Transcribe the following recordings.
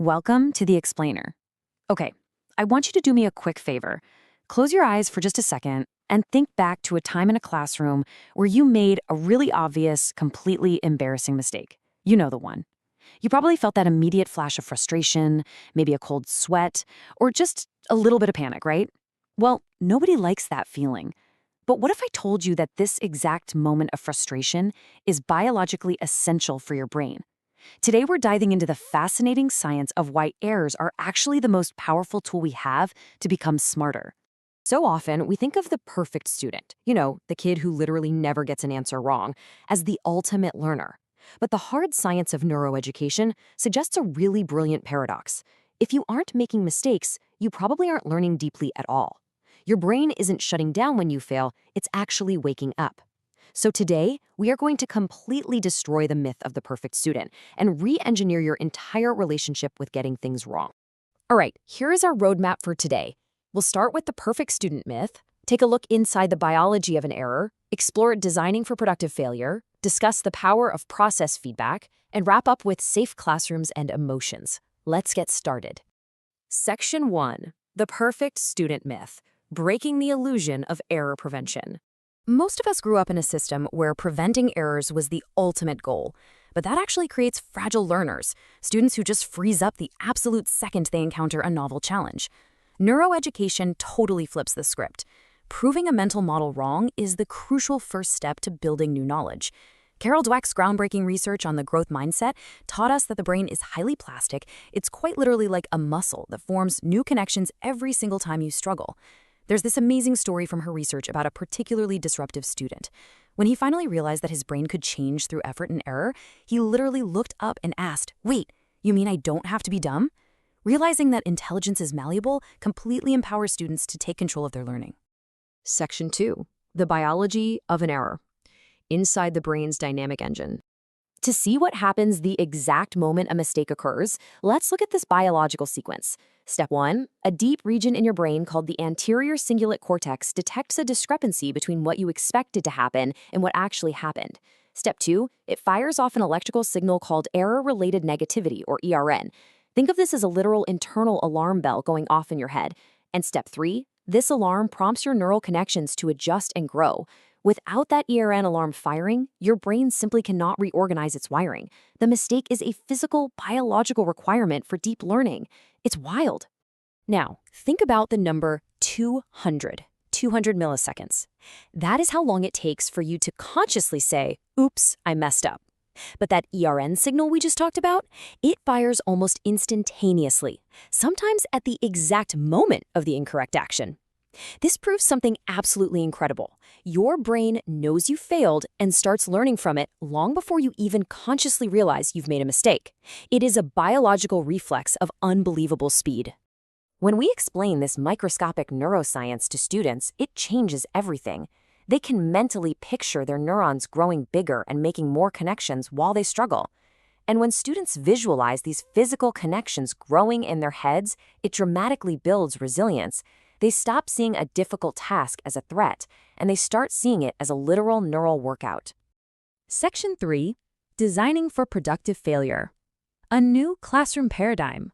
Welcome to the Explainer. Okay, I want you to do me a quick favor. Close your eyes for just a second and think back to a time in a classroom where you made a really obvious, completely embarrassing mistake. You know the one. You probably felt that immediate flash of frustration, maybe a cold sweat, or just a little bit of panic, right? Well, nobody likes that feeling. But what if I told you that this exact moment of frustration is biologically essential for your brain? Today, we're diving into the fascinating science of why errors are actually the most powerful tool we have to become smarter. So often, we think of the perfect student, the kid who literally never gets an answer wrong, as the ultimate learner. But the hard science of neuroeducation suggests a really brilliant paradox. If you aren't making mistakes, you probably aren't learning deeply at all. Your brain isn't shutting down when you fail, it's actually waking up. So today, we are going to completely destroy the myth of the perfect student and re-engineer your entire relationship with getting things wrong. All right, here is our roadmap for today. We'll start with the perfect student myth, take a look inside the biology of an error, explore designing for productive failure, discuss the power of process feedback, and wrap up with safe classrooms and emotions. Let's get started. Section 1. The perfect student myth, breaking the illusion of error prevention. Most of us grew up in a system where preventing errors was the ultimate goal, but that actually creates fragile learners, students who just freeze up the absolute second they encounter a novel challenge. Neuroeducation totally flips the script. Proving a mental model wrong is the crucial first step to building new knowledge. Carol Dweck's groundbreaking research on the growth mindset taught us that the brain is highly plastic. It's quite literally like a muscle that forms new connections every single time you struggle. There's this amazing story from her research about a particularly disruptive student. When he finally realized that his brain could change through effort and error, he literally looked up and asked, "Wait, you mean I don't have to be dumb?" Realizing that intelligence is malleable completely empowers students to take control of their learning. Section 2. The biology of an error. Inside the brain's dynamic engine. To see what happens the exact moment a mistake occurs, let's look at this biological sequence. Step 1. A deep region in your brain called the anterior cingulate cortex detects a discrepancy between what you expected to happen and what actually happened. Step 2. It fires off an electrical signal called error-related negativity, or ERN. Think of this as a literal internal alarm bell going off in your head. And step 3. This alarm prompts your neural connections to adjust and grow. Without that ERN alarm firing, your brain simply cannot reorganize its wiring. The mistake is a physical, biological requirement for deep learning. It's wild. Now, think about the number 200. 200 milliseconds. That is how long it takes for you to consciously say, "Oops, I messed up." But that ERN signal we just talked about, it fires almost instantaneously, sometimes at the exact moment of the incorrect action. This proves something absolutely incredible. Your brain knows you failed and starts learning from it long before you even consciously realize you've made a mistake. It is a biological reflex of unbelievable speed. When we explain this microscopic neuroscience to students, it changes everything. They can mentally picture their neurons growing bigger and making more connections while they struggle. And when students visualize these physical connections growing in their heads, it dramatically builds resilience. They stop seeing a difficult task as a threat, and they start seeing it as a literal neural workout. Section 3. Designing for productive failure. A new classroom paradigm.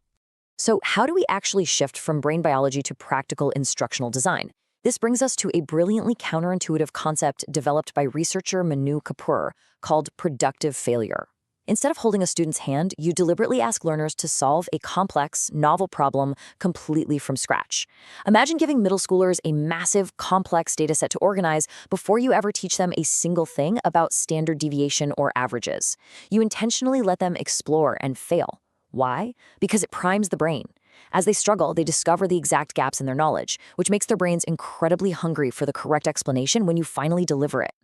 So how do we actually shift from brain biology to practical instructional design? This brings us to a brilliantly counterintuitive concept developed by researcher Manu Kapoor called productive failure. Instead of holding a student's hand, you deliberately ask learners to solve a complex, novel problem completely from scratch. Imagine giving middle schoolers a massive, complex dataset to organize before you ever teach them a single thing about standard deviation or averages. You intentionally let them explore and fail. Why? Because it primes the brain. As they struggle, they discover the exact gaps in their knowledge, which makes their brains incredibly hungry for the correct explanation when you finally deliver it.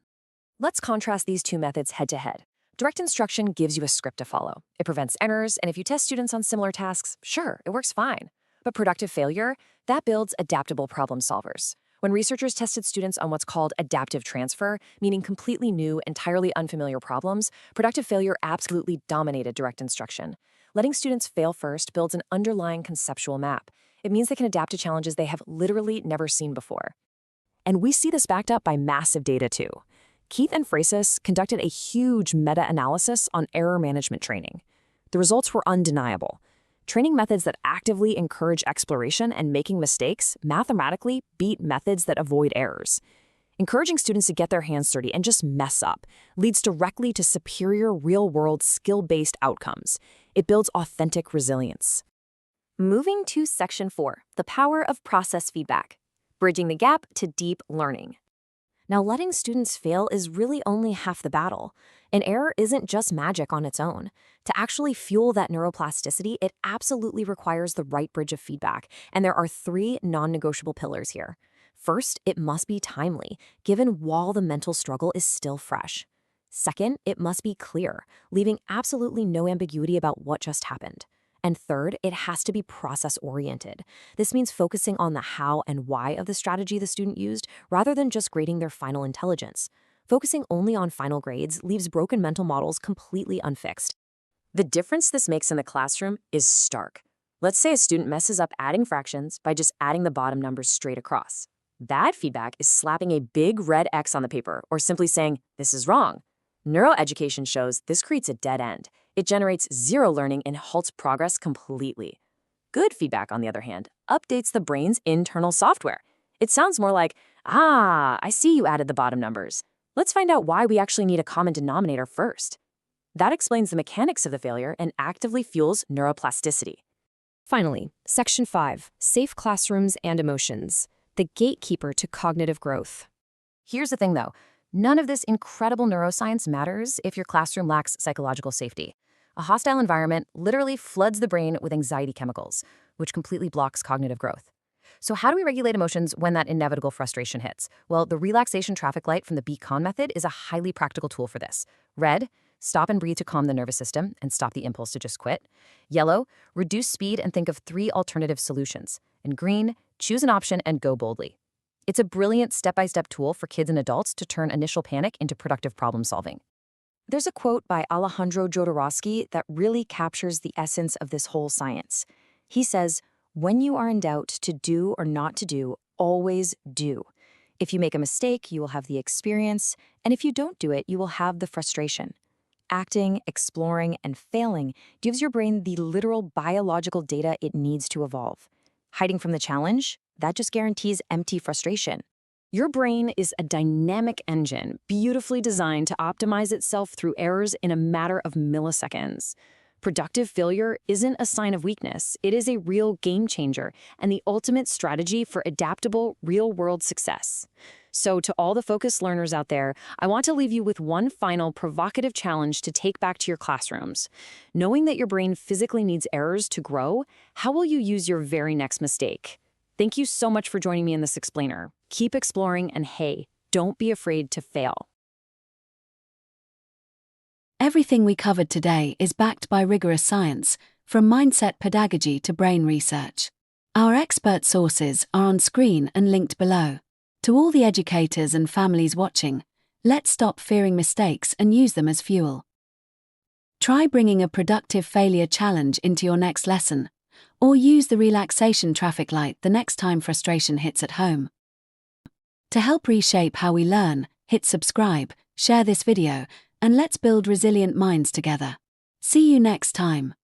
Let's contrast these two methods head to head. Direct instruction gives you a script to follow. It prevents errors, and if you test students on similar tasks, sure, it works fine. But productive failure, that builds adaptable problem solvers. When researchers tested students on what's called adaptive transfer, meaning completely new, entirely unfamiliar problems, productive failure absolutely dominated direct instruction. Letting students fail first builds an underlying conceptual map. It means they can adapt to challenges they have literally never seen before. And we see this backed up by massive data too. Keith and Freisis conducted a huge meta-analysis on error management training. The results were undeniable. Training methods that actively encourage exploration and making mistakes mathematically beat methods that avoid errors. Encouraging students to get their hands dirty and just mess up leads directly to superior real-world skill-based outcomes. It builds authentic resilience. Moving to Section 4, the power of process feedback, bridging the gap to deep learning. Now, letting students fail is really only half the battle. An error isn't just magic on its own. To actually fuel that neuroplasticity, it absolutely requires the right bridge of feedback, and there are 3 non-negotiable pillars here. First, it must be timely, given while the mental struggle is still fresh. Second, it must be clear, leaving absolutely no ambiguity about what just happened. And third, it has to be process-oriented. This means focusing on the how and why of the strategy the student used, rather than just grading their final intelligence. Focusing only on final grades leaves broken mental models completely unfixed. The difference this makes in the classroom is stark. Let's say a student messes up adding fractions by just adding the bottom numbers straight across. Bad feedback is slapping a big red X on the paper or simply saying, "This is wrong." Neuroeducation shows this creates a dead end. It generates zero learning and halts progress completely. Good feedback, on the other hand, updates the brain's internal software. It sounds more like, I see you added the bottom numbers. Let's find out why we actually need a common denominator first. That explains the mechanics of the failure and actively fuels neuroplasticity. Finally, Section 5, Safe Classrooms and Emotions, the gatekeeper to cognitive growth. Here's the thing, though. None of this incredible neuroscience matters if your classroom lacks psychological safety. A hostile environment literally floods the brain with anxiety chemicals, which completely blocks cognitive growth. So how do we regulate emotions when that inevitable frustration hits? Well, the relaxation traffic light from the BCON method is a highly practical tool for this. Red, stop and breathe to calm the nervous system and stop the impulse to just quit. Yellow, reduce speed and think of 3 alternative solutions. And green, choose an option and go boldly. It's a brilliant step-by-step tool for kids and adults to turn initial panic into productive problem solving. There's a quote by Alejandro Jodorowsky that really captures the essence of this whole science. He says, "When you are in doubt to do or not to do, always do. If you make a mistake, you will have the experience, and if you don't do it, you will have the frustration. Acting, exploring, and failing gives your brain the literal biological data it needs to evolve. Hiding from the challenge, that just guarantees empty frustration. Your brain is a dynamic engine, beautifully designed to optimize itself through errors in a matter of milliseconds. Productive failure isn't a sign of weakness. It is a real game changer and the ultimate strategy for adaptable, real-world success. So to all the focused learners out there, I want to leave you with one final provocative challenge to take back to your classrooms. Knowing that your brain physically needs errors to grow, how will you use your very next mistake? Thank you so much for joining me in this explainer. Keep exploring, and hey, don't be afraid to fail. Everything we covered today is backed by rigorous science, from mindset pedagogy to brain research. Our expert sources are on screen and linked below. To all the educators and families watching, let's stop fearing mistakes and use them as fuel. Try bringing a productive failure challenge into your next lesson, or use the relaxation traffic light the next time frustration hits at home. To help reshape how we learn, hit subscribe, share this video, and let's build resilient minds together. See you next time.